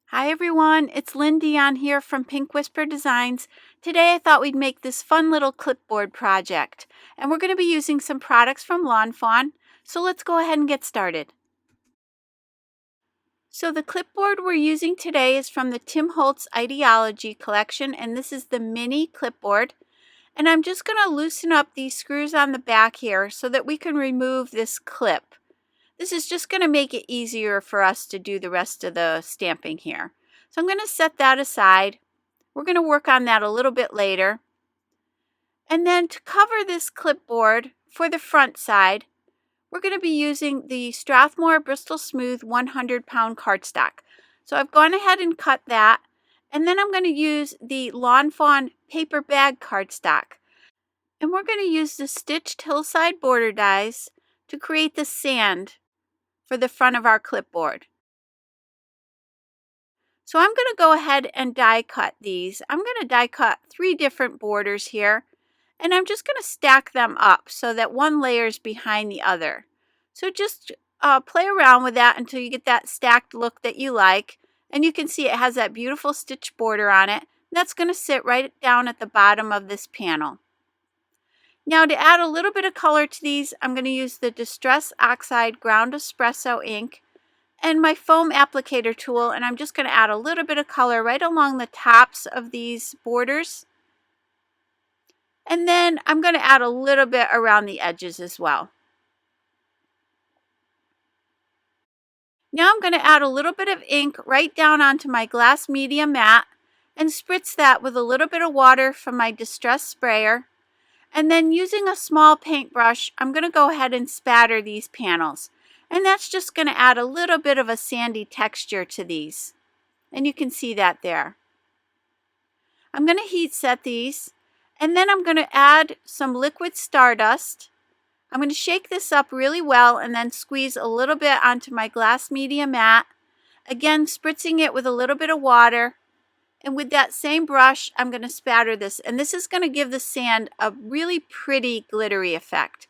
Hi everyone, it's Lindy on here from Pink Whisper Designs. Today I thought we'd make this fun little clipboard project, and we're going to be using some products from Lawn Fawn, so let's go ahead and get started. So the clipboard we're using today is from the Tim Holtz Ideology collection, and this is the mini clipboard. And I'm just going to loosen up these screws on the back here so that we can remove this clip. This is just going to make it easier for us to do the rest of the stamping here. So I'm going to set that aside. We're going to work on that a little bit later. And then to cover this clipboard for the front side, we're going to be using the Strathmore Bristol Smooth 100-pound cardstock. So I've gone ahead and cut that. And then I'm going to use the Lawn Fawn paper bag cardstock. And we're going to use the stitched Hillside border dies to create the sand for the front of our clipboard. So I'm going to go ahead and die cut these. I'm going to die cut 3 different borders here, and I'm just going to stack them up so that one layer is behind the other. So just play around with that until you get that stacked look that you like, and you can see it has that beautiful stitch border on it. That's going to sit right down at the bottom of this panel. Now to add a little bit of color to these, I'm going to use the Distress Oxide Ground Espresso ink and my foam applicator tool, and I'm just going to add a little bit of color right along the tops of these borders. And then I'm going to add a little bit around the edges as well. Now I'm going to add a little bit of ink right down onto my glass media mat and spritz that with a little bit of water from my Distress sprayer. And then using a small paintbrush, I'm going to go ahead and spatter these panels. And that's just going to add a little bit of a sandy texture to these. And you can see that there. I'm going to heat set these. And then I'm going to add some liquid Stardust. I'm going to shake this up really well and then squeeze a little bit onto my glass media mat. Again, spritzing it with a little bit of water. And with that same brush, I'm going to spatter this. And this is going to give the sand a really pretty glittery effect.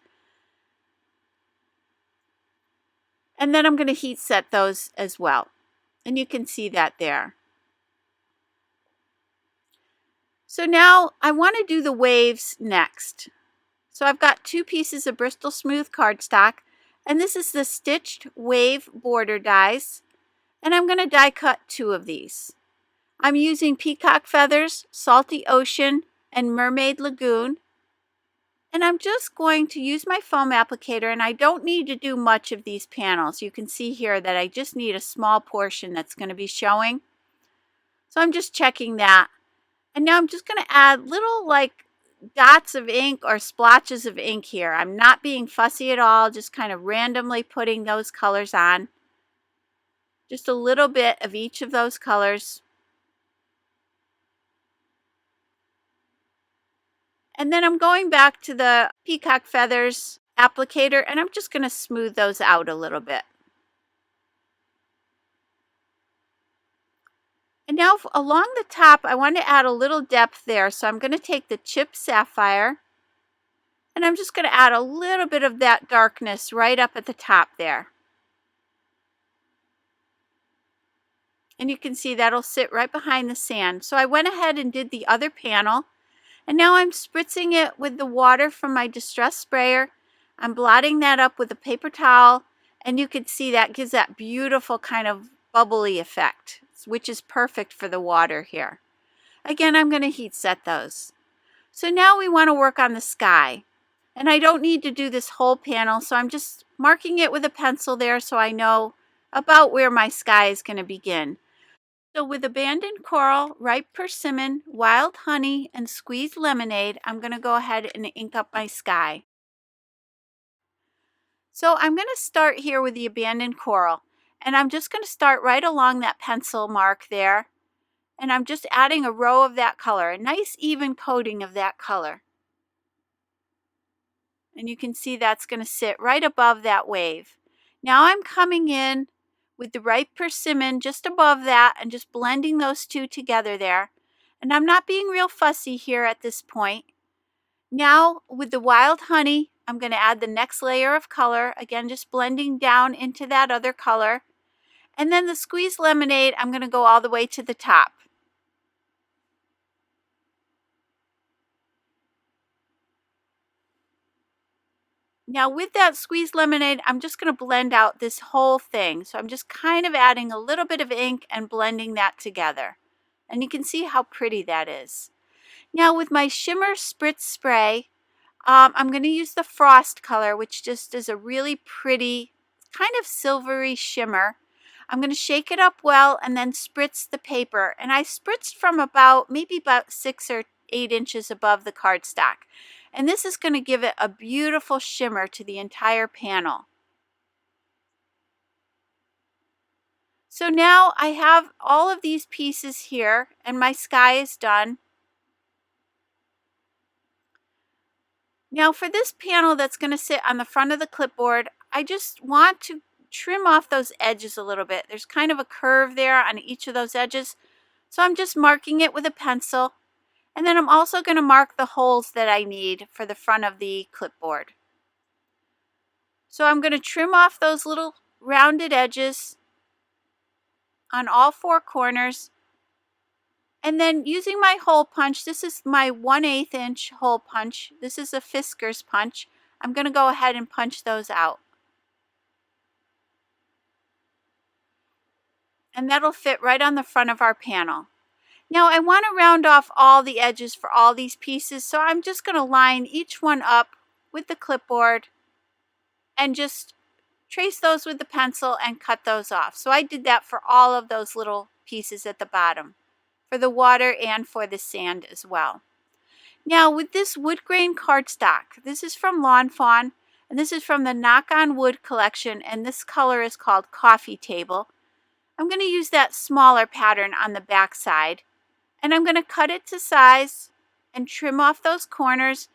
And then I'm going to heat set those as well. And you can see that there. So now I want to do the waves next. So I've got 2 pieces of Bristol Smooth cardstock. And this is the stitched wave border dies. And I'm going to die cut 2 of these. I'm using Peacock Feathers, Salty Ocean, and Mermaid Lagoon. And I'm just going to use my foam applicator, and I don't need to do much of these panels. You can see here that I just need a small portion that's going to be showing. So I'm just checking that. And now I'm just going to add little like dots of ink or splotches of ink here. I'm not being fussy at all, just kind of randomly putting those colors on. Just a little bit of each of those colors. And then I'm going back to the Peacock Feathers applicator, and I'm just going to smooth those out a little bit. And now along the top, I want to add a little depth there. So I'm going to take the chipped sapphire, and I'm just going to add a little bit of that darkness right up at the top there. And you can see that'll sit right behind the sand. So I went ahead and did the other panel. And now I'm spritzing it with the water from my Distress sprayer. I'm blotting that up with a paper towel, and you can see that gives that beautiful kind of bubbly effect, which is perfect for the water here. Again, I'm going to heat set those. So now we want to work on the sky. And I don't need to do this whole panel, so I'm just marking it with a pencil there so I know about where my sky is going to begin. So with abandoned coral, ripe persimmon, wild honey, and squeezed lemonade, I'm going to go ahead and ink up my sky. So I'm going to start here with the abandoned coral. And I'm just going to start right along that pencil mark there. And I'm just adding a row of that color, a nice even coating of that color. And you can see that's going to sit right above that wave. Now I'm coming in with the ripe persimmon just above that and just blending those 2 together there. And I'm not being real fussy here at this point. Now with the wild honey, I'm going to add the next layer of color. Again, just blending down into that other color. And then the squeezed lemonade, I'm going to go all the way to the top. Now with that squeezed lemonade, I'm just going to blend out this whole thing. So I'm just kind of adding a little bit of ink and blending that together. And you can see how pretty that is. Now with my shimmer spritz spray, I'm going to use the Frost color, which just is a really pretty, kind of silvery shimmer. I'm going to shake it up well and then spritz the paper. And I spritzed from maybe about 6 or 8 inches above the cardstock. And this is going to give it a beautiful shimmer to the entire panel. So now I have all of these pieces here and my sky is done. Now for this panel that's going to sit on the front of the clipboard, I just want to trim off those edges a little bit. There's kind of a curve there on each of those edges. So I'm just marking it with a pencil. And then I'm also going to mark the holes that I need for the front of the clipboard. So I'm going to trim off those little rounded edges on all 4 corners. And then using my hole punch, this is my 1/8 inch hole punch. This is a Fisker's punch. I'm going to go ahead and punch those out. And that'll fit right on the front of our panel. Now I want to round off all the edges for all these pieces, so I'm just going to line each one up with the clipboard and just trace those with the pencil and cut those off. So I did that for all of those little pieces at the bottom, for the water and for the sand as well. Now with this wood grain cardstock, this is from Lawn Fawn, and this is from the Knock on Wood collection, and this color is called Coffee Table. I'm going to use that smaller pattern on the back side, and I'm going to cut it to size and trim off those corners,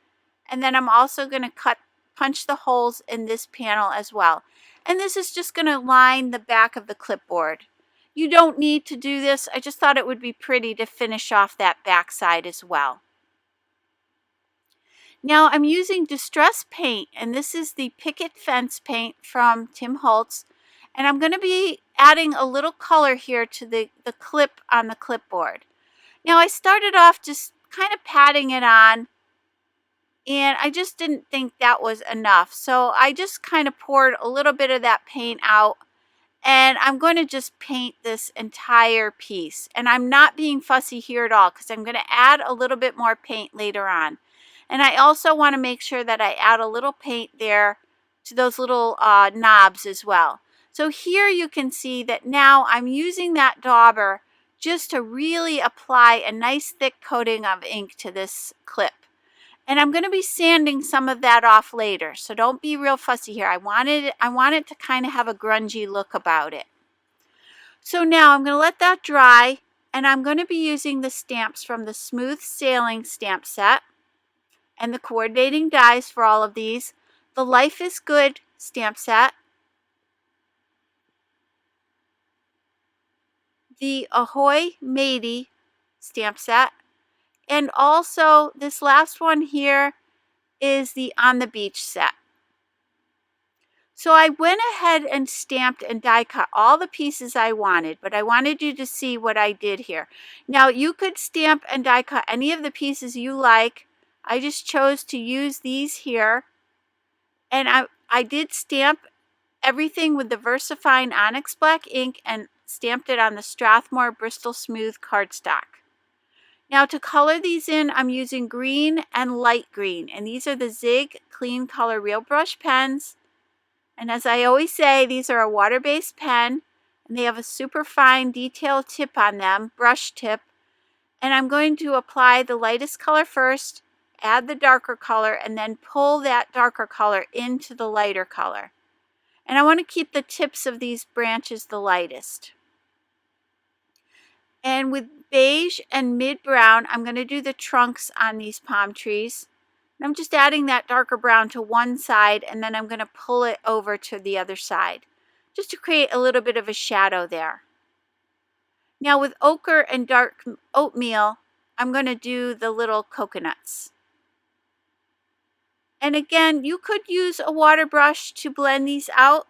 and then I'm also going to punch the holes in this panel as well. And this is just going to line the back of the clipboard. You don't need to do this. I just thought it would be pretty to finish off that back side as well. Now I'm using Distress paint, and this is the Picket Fence paint from Tim Holtz. And I'm going to be adding a little color here to the clip on the clipboard. Now I started off just kind of patting it on, and I just didn't think that was enough. So I just kind of poured a little bit of that paint out, and I'm going to just paint this entire piece. And I'm not being fussy here at all because I'm going to add a little bit more paint later on. And I also want to make sure that I add a little paint there to those little knobs as well. So here you can see that now I'm using that dauber just to really apply a nice thick coating of ink to this clip. And I'm going to be sanding some of that off later, so don't be real fussy here. I want it to kind of have a grungy look about it. So now I'm going to let that dry, and I'm going to be using the stamps from the Smooth Sailing stamp set and the coordinating dies for all of these, the Life is Good stamp set, the Ahoy Matey stamp set, and also this last one here is the On the Beach set. So I went ahead and stamped and die cut all the pieces I wanted, but I wanted you to see what I did here. Now you could stamp and die cut any of the pieces you like. I just chose to use these here, and I did stamp everything with the VersaFine Onyx Black ink and stamped it on the Strathmore Bristol Smooth cardstock. Now to color these in, I'm using green and light green, and these are the Zig Clean Color Real Brush pens. And as I always say, these are a water-based pen, and they have a super fine detail tip on them, brush tip. And I'm going to apply the lightest color first, add the darker color, and then pull that darker color into the lighter color. And I want to keep the tips of these branches the lightest. And with beige and mid-brown, I'm going to do the trunks on these palm trees. And I'm just adding that darker brown to one side, and then I'm going to pull it over to the other side, just to create a little bit of a shadow there. Now with ochre and dark oatmeal, I'm going to do the little coconuts. And again, you could use a water brush to blend these out,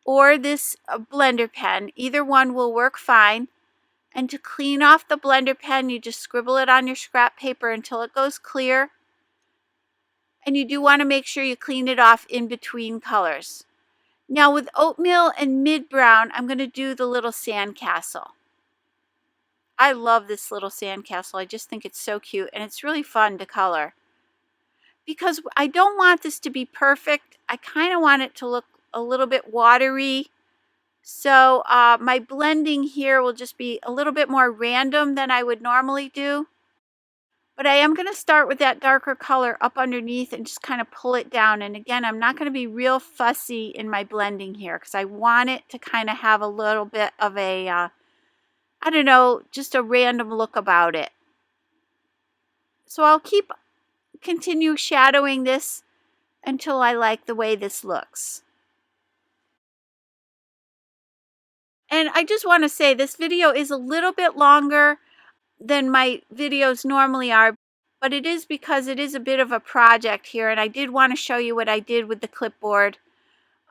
or this blender pen. Either one will work fine. And to clean off the blender pen, you just scribble it on your scrap paper until it goes clear. And you do want to make sure you clean it off in between colors. Now with oatmeal and mid-brown, I'm going to do the little sandcastle. I love this little sandcastle. I just think it's so cute, and it's really fun to color. Because I don't want this to be perfect, I kind of want it to look a little bit watery. So my blending here will just be a little bit more random than I would normally do. But I am going to start with that darker color up underneath and just kind of pull it down. And again, I'm not going to be real fussy in my blending here because I want it to kind of have a little bit of a, I don't know, just a random look about it. So I'll continue shadowing this until I like the way this looks. And I just want to say this video is a little bit longer than my videos normally are, but it is because it is a bit of a project here, and I did want to show you what I did with the clipboard.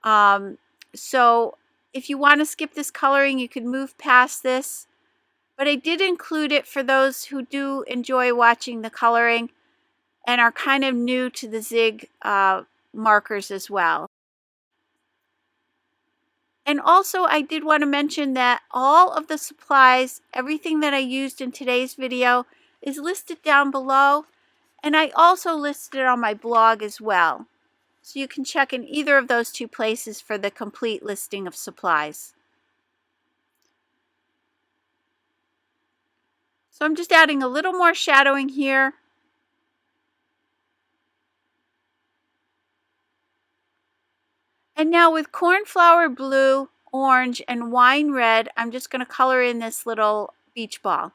So if you want to skip this coloring, you can move past this, but I did include it for those who do enjoy watching the coloring and are kind of new to the zig markers as well. And also I did want to mention that all of the supplies, everything that I used in today's video is listed down below, and I also listed it on my blog as well. So you can check in either of those two places for the complete listing of supplies. So I'm just adding a little more shadowing here. And now with cornflower blue, orange, and wine red, I'm just going to color in this little beach ball.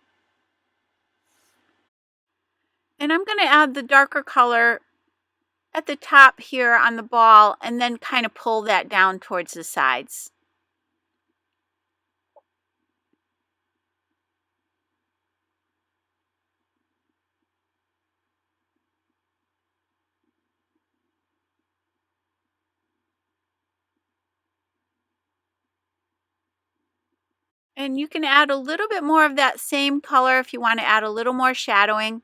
And I'm going to add the darker color at the top here on the ball and then kind of pull that down towards the sides. And you can add a little bit more of that same color if you want to add a little more shadowing.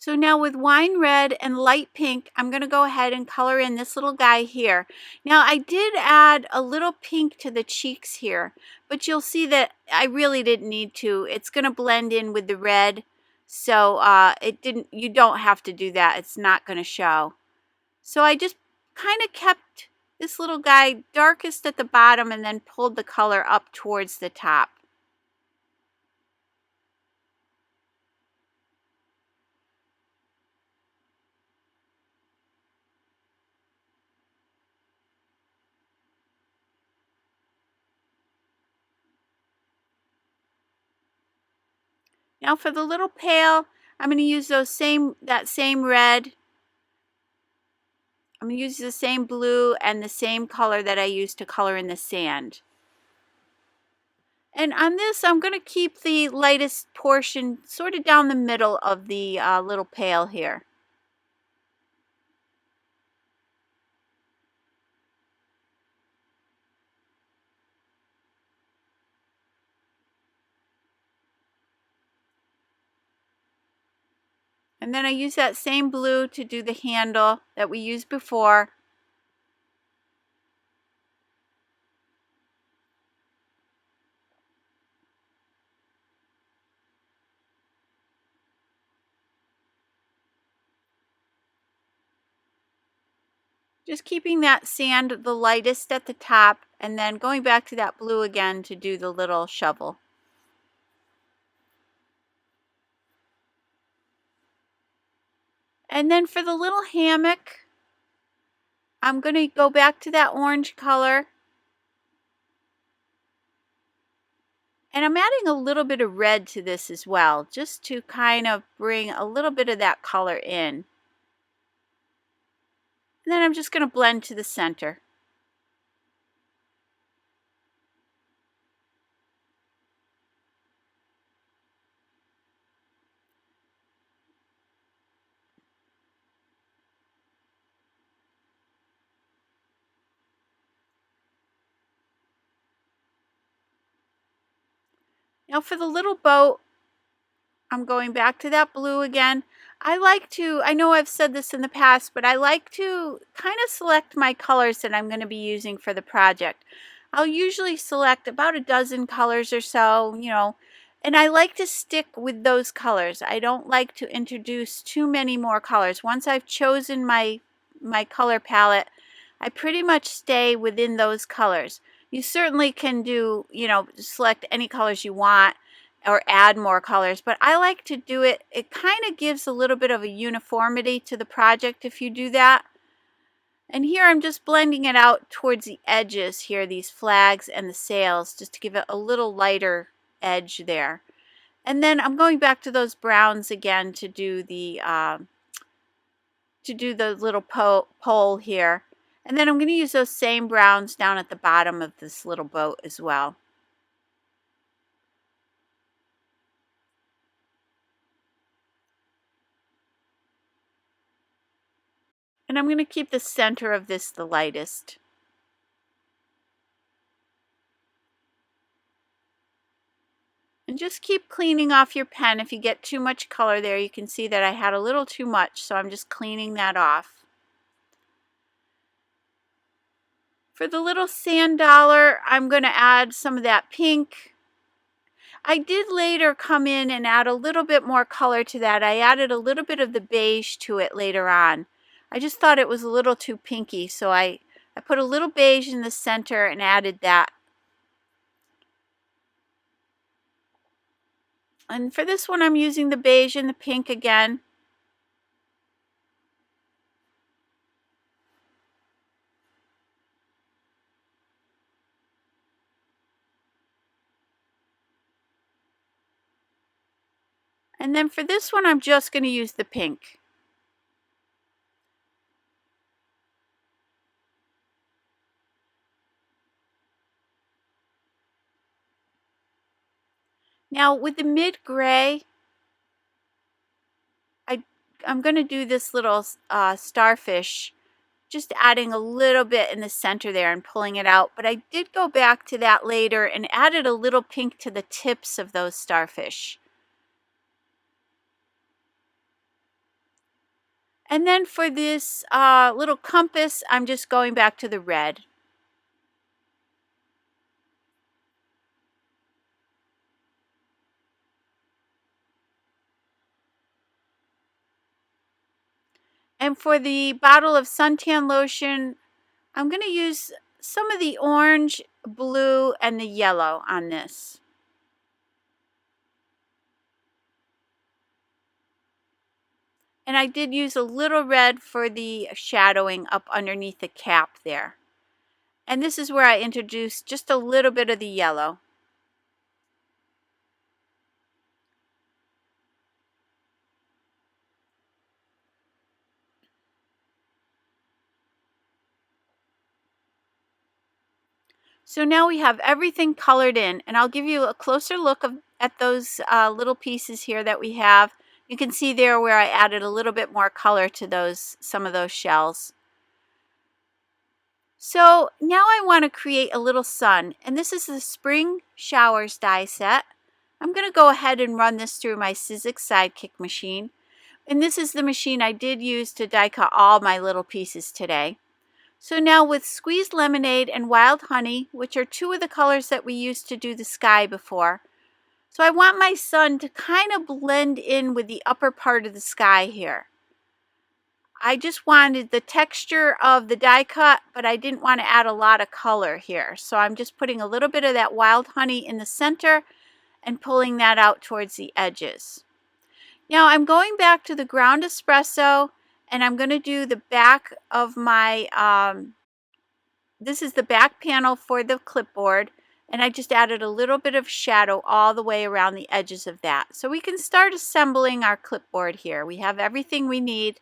So now with wine red and light pink, I'm going to go ahead and color in this little guy here. Now I did add a little pink to the cheeks here, but you'll see that I really didn't need to. It's going to blend in with the red, so you don't have to do that. It's not going to show. So I just kind of kept this little guy darkest at the bottom and then pulled the color up towards the top. Now for the little pail, I'm going to use that same red. I'm going to use the same blue and the same color that I used to color in the sand. And on this, I'm going to keep the lightest portion sort of down the middle of the little pail here. And then I use that same blue to do the handle that we used before. Just keeping that sand the lightest at the top and then going back to that blue again to do the little shovel. And then for the little hammock, I'm going to go back to that orange color And I'm adding a little bit of red to this as well, just to kind of bring a little bit of that color in. And then I'm just going to blend to the center. Now for the little boat, I'm going back to that blue again. I know I've said this in the past, but I like to kind of select my colors that I'm going to be using for the project. I'll usually select about a dozen colors or so, and I like to stick with those colors. I don't like to introduce too many more colors. Once I've chosen my color palette, I pretty much stay within those colors. You certainly can do, select any colors you want or add more colors, but I like to do it. It kind of gives a little bit of a uniformity to the project if you do that. And here I'm just blending it out towards the edges here, these flags and the sails, just to give it a little lighter edge there. And then I'm going back to those browns again to do the little pole here. And then I'm going to use those same browns down at the bottom of this little boat as well. And I'm going to keep the center of this the lightest. And just keep cleaning off your pen. If you get too much color there, you can see that I had a little too much, so I'm just cleaning that off. For the little sand dollar, I'm going to add some of that pink. I did later come in and add a little bit more color to that. I added a little bit of the beige to it later on. I just thought it was a little too pinky, so I put a little beige in the center and added that. And for this one, I'm using the beige and the pink again. And then for this one, I'm just going to use the pink. Now with the mid gray, I'm going to do this little starfish, just adding a little bit in the center there and pulling it out. But I did go back to that later and added a little pink to the tips of those starfish. And then for this little compass, I'm just going back to the red. And for the bottle of suntan lotion, I'm going to use some of the orange, blue, and the yellow on this. And I did use a little red for the shadowing up underneath the cap there. And this is where I introduced just a little bit of the yellow. So now we have everything colored in, and I'll give you a closer look at those little pieces here that we have. You can see there where I added a little bit more color to some of those shells. So now I want to create a little sun, and this is the Spring Showers die set. I'm going to go ahead and run this through my Sizzix Sidekick machine. And this is the machine I did use to die cut all my little pieces today. So now with Squeezed Lemonade and Wild Honey, which are two of the colors that we used to do the sky before. So I want my sun to kind of blend in with the upper part of the sky here. I just wanted the texture of the die cut, but I didn't want to add a lot of color here. So I'm just putting a little bit of that Wild Honey in the center and pulling that out towards the edges. Now I'm going back to the ground espresso, and I'm going to do the back of my, this is the back panel for the clipboard, And I just added a little bit of shadow all the way around the edges of that. So we can start assembling our clipboard here. We have everything we need.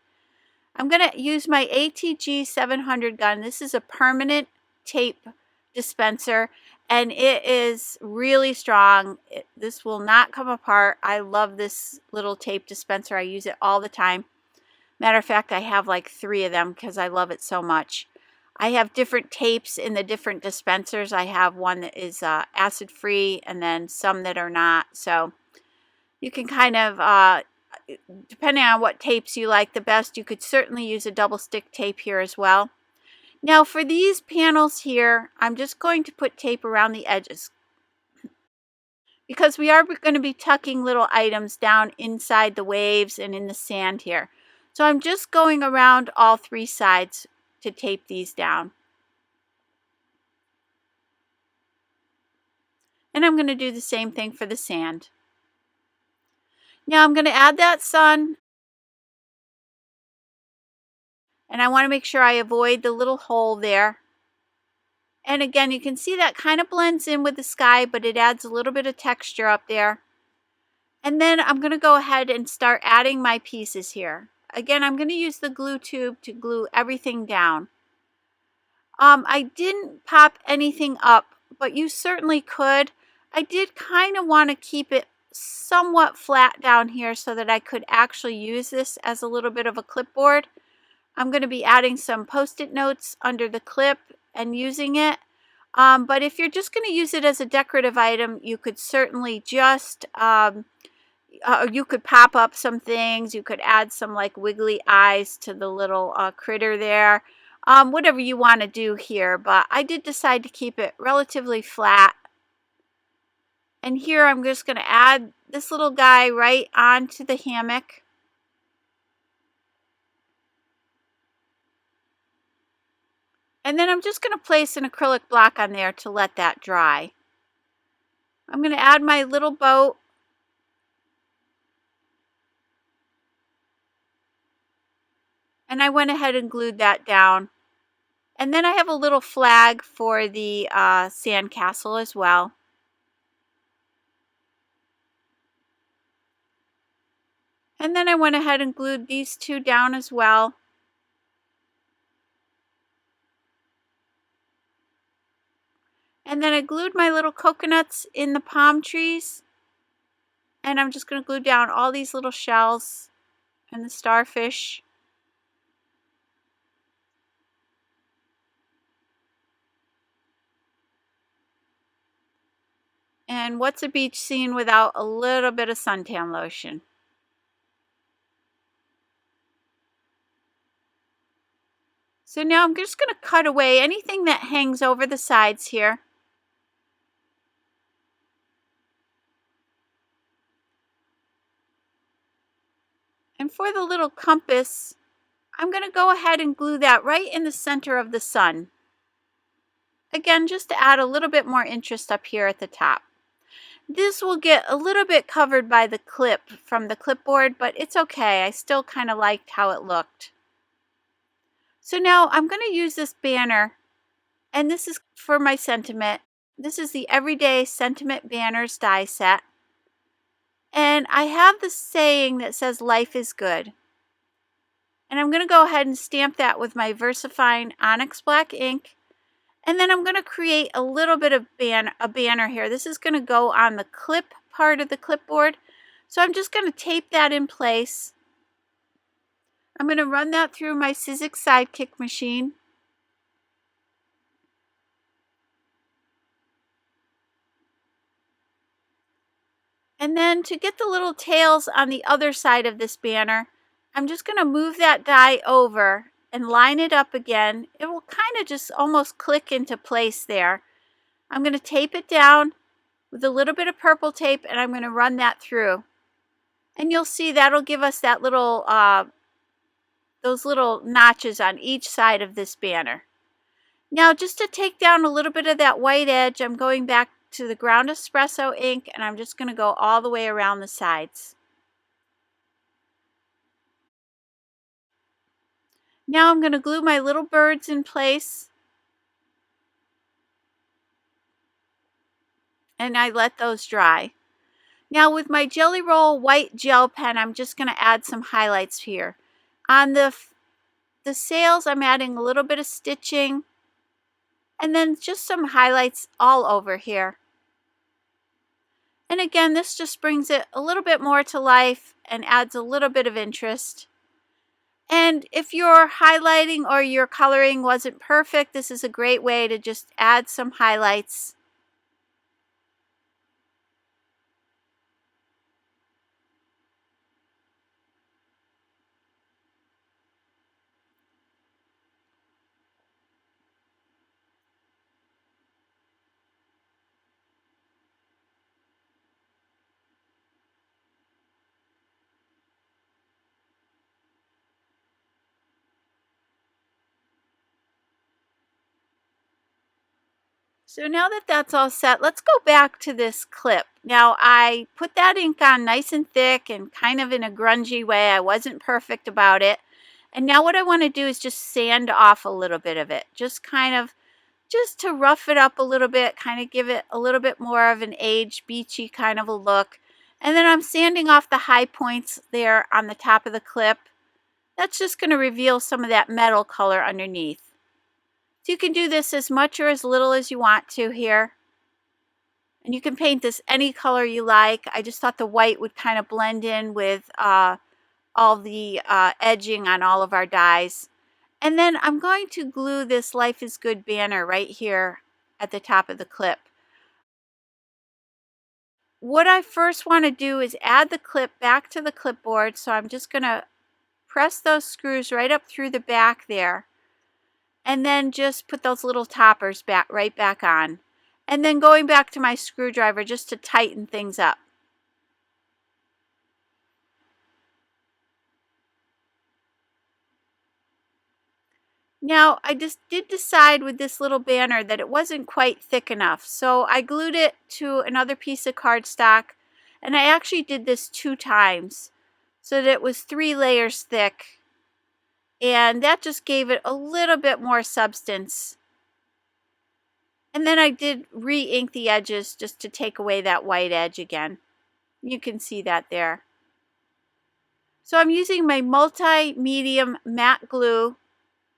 I'm going to use my ATG 700 gun. This is a permanent tape dispenser, and it is really strong. This will not come apart. I love this little tape dispenser. I use it all the time. Matter of fact, I have like 3 of them because I love it so much. I have different tapes in the different dispensers. I have one that is acid-free and then some that are not. So you can kind of, depending on what tapes you like the best, you could certainly use a double stick tape here as well. Now for these panels here, I'm just going to put tape around the edges because we are going to be tucking little items down inside the waves and in the sand here. So I'm just going around all 3 sides to tape these down. And I'm going to do the same thing for the sand. Now I'm going to add that sun. And I want to make sure I avoid the little hole there. And again, you can see that kind of blends in with the sky, but it adds a little bit of texture up there. And then I'm going to go ahead and start adding my pieces here. Again, I'm going to use the glue tube to glue everything down. I didn't pop anything up, but you certainly could. I did kind of want to keep it somewhat flat down here so that I could actually use this as a little bit of a clipboard. I'm going to be adding some post-it notes under the clip and using it. But if you're just going to use it as a decorative item, you could certainly just, you could pop up some things. You could add some like wiggly eyes to the little critter there. Whatever you want to do here, but I did decide to keep it relatively flat. And here I'm just going to add this little guy right onto the hammock. And then I'm just going to place an acrylic block on there to let that dry. I'm going to add my little boat. And I went ahead and glued that down. And then I have a little flag for the sandcastle as well. And then I went ahead and glued these 2 down as well. And then I glued my little coconuts in the palm trees. And I'm just going to glue down all these little shells and the starfish. And what's a beach scene without a little bit of suntan lotion? So now I'm just going to cut away anything that hangs over the sides here. And for the little compass, I'm going to go ahead and glue that right in the center of the sun. Again, just to add a little bit more interest up here at the top. This will get a little bit covered by the clip from the clipboard, but it's okay. I still kind of liked how it looked. So now I'm going to use this banner, and this is for my sentiment. This is the Everyday Sentiment Banners die set. And I have the saying that says life is good. And I'm going to go ahead and stamp that with my VersaFine Onyx Black ink. And then I'm going to create a little bit of a banner here. This is going to go on the clip part of the clipboard. So I'm just going to tape that in place. I'm going to run that through my Sizzix Sidekick machine. And then to get the little tails on the other side of this banner, I'm just going to move that die over and line it up again. It will kind of just almost click into place there. I'm going to tape it down with a little bit of purple tape, and I'm going to run that through. And you'll see that'll give us that little, those little notches on each side of this banner. Now, just to take down a little bit of that white edge, I'm going back to the Ground Espresso ink, and I'm just going to go all the way around the sides. Now I'm going to glue my little birds in place. and I let those dry. Now with my Jelly Roll white gel pen, I'm just going to add some highlights here. On the sails, I'm adding a little bit of stitching and then just some highlights all over here. And again, this just brings it a little bit more to life and adds a little bit of interest. And if your highlighting or your coloring wasn't perfect, this is a great way to just add some highlights. So now that that's all set, let's go back to this clip. Now I put that ink on nice and thick and kind of in a grungy way. I wasn't perfect about it. And now what I want to do is just sand off a little bit of it. Just to rough it up a little bit, kind of give it a little bit more of an aged, beachy kind of a look. And then I'm sanding off the high points there on the top of the clip. That's just going to reveal some of that metal color underneath. So you can do this as much or as little as you want to here. And you can paint this any color you like. I just thought the white would kind of blend in with all the edging on all of our dies. And then I'm going to glue this Life is Good banner right here at the top of the clip. What I first want to do is add the clip back to the clipboard. So I'm just going to press those screws right up through the back there. And then just put those little toppers right back on. And then going back to my screwdriver just to tighten things up. Now, I just did decide with this little banner that it wasn't quite thick enough. So I glued it to another piece of cardstock. And I actually did this 2 times so that it was 3 layers thick. And that just gave it a little bit more substance. And then I did re-ink the edges just to take away that white edge again. You can see that there. So I'm using my multi-medium matte glue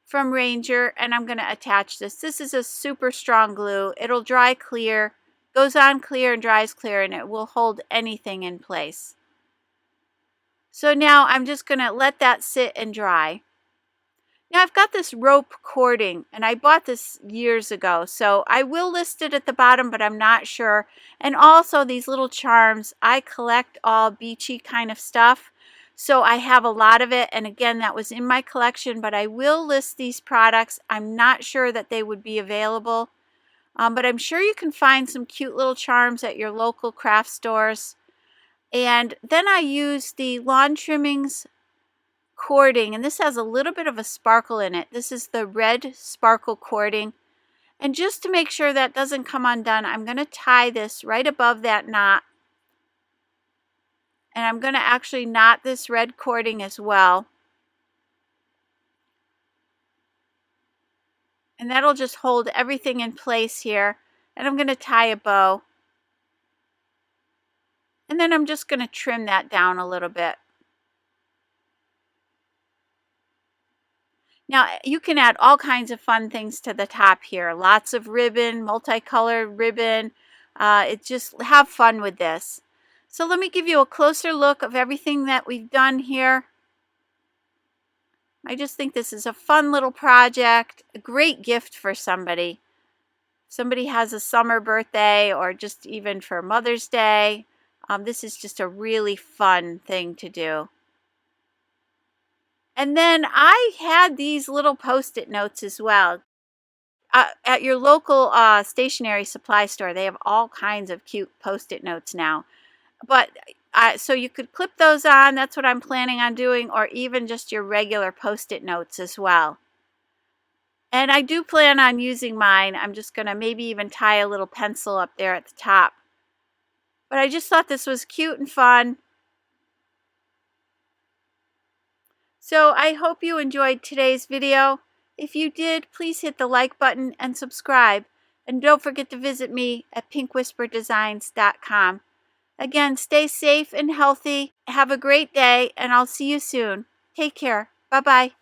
from Ranger, and I'm going to attach this. This is a super strong glue. It'll dry clear, goes on clear and dries clear, and it will hold anything in place. So now I'm just going to let that sit and dry. Now I've got this rope cording, and I bought this years ago, so I will list it at the bottom, but I'm not sure. And also these little charms, I collect all beachy kind of stuff, so I have a lot of it. And again, that was in my collection, but I will list these products. I'm not sure that they would be available, but I'm sure you can find some cute little charms at your local craft stores. And then I use the lawn trimmings cording, and this has a little bit of a sparkle in it. This is the red sparkle cording, and just to make sure that doesn't come undone, I'm going to tie this right above that knot, and I'm going to actually knot this red cording as well, and that'll just hold everything in place here. And I'm going to tie a bow, and then I'm just going to trim that down a little bit. Now, you can add all kinds of fun things to the top here. Lots of ribbon, multicolored ribbon. Just have fun with this. So let me give you a closer look of everything that we've done here. I just think this is a fun little project, a great gift for somebody. Somebody has a summer birthday or just even for Mother's Day. This is just a really fun thing to do. And then I had these little Post-it notes as well. At your local stationery supply store, they have all kinds of cute Post-it notes now. But so you could clip those on. That's what I'm planning on doing, or even just your regular Post-it notes as well. And I do plan on using mine. I'm just going to maybe even tie a little pencil up there at the top. But I just thought this was cute and fun. So I hope you enjoyed today's video. If you did, please hit the like button and subscribe. And don't forget to visit me at pinkwhisperdesigns.com. Again, stay safe and healthy. Have a great day, and I'll see you soon. Take care. Bye-bye.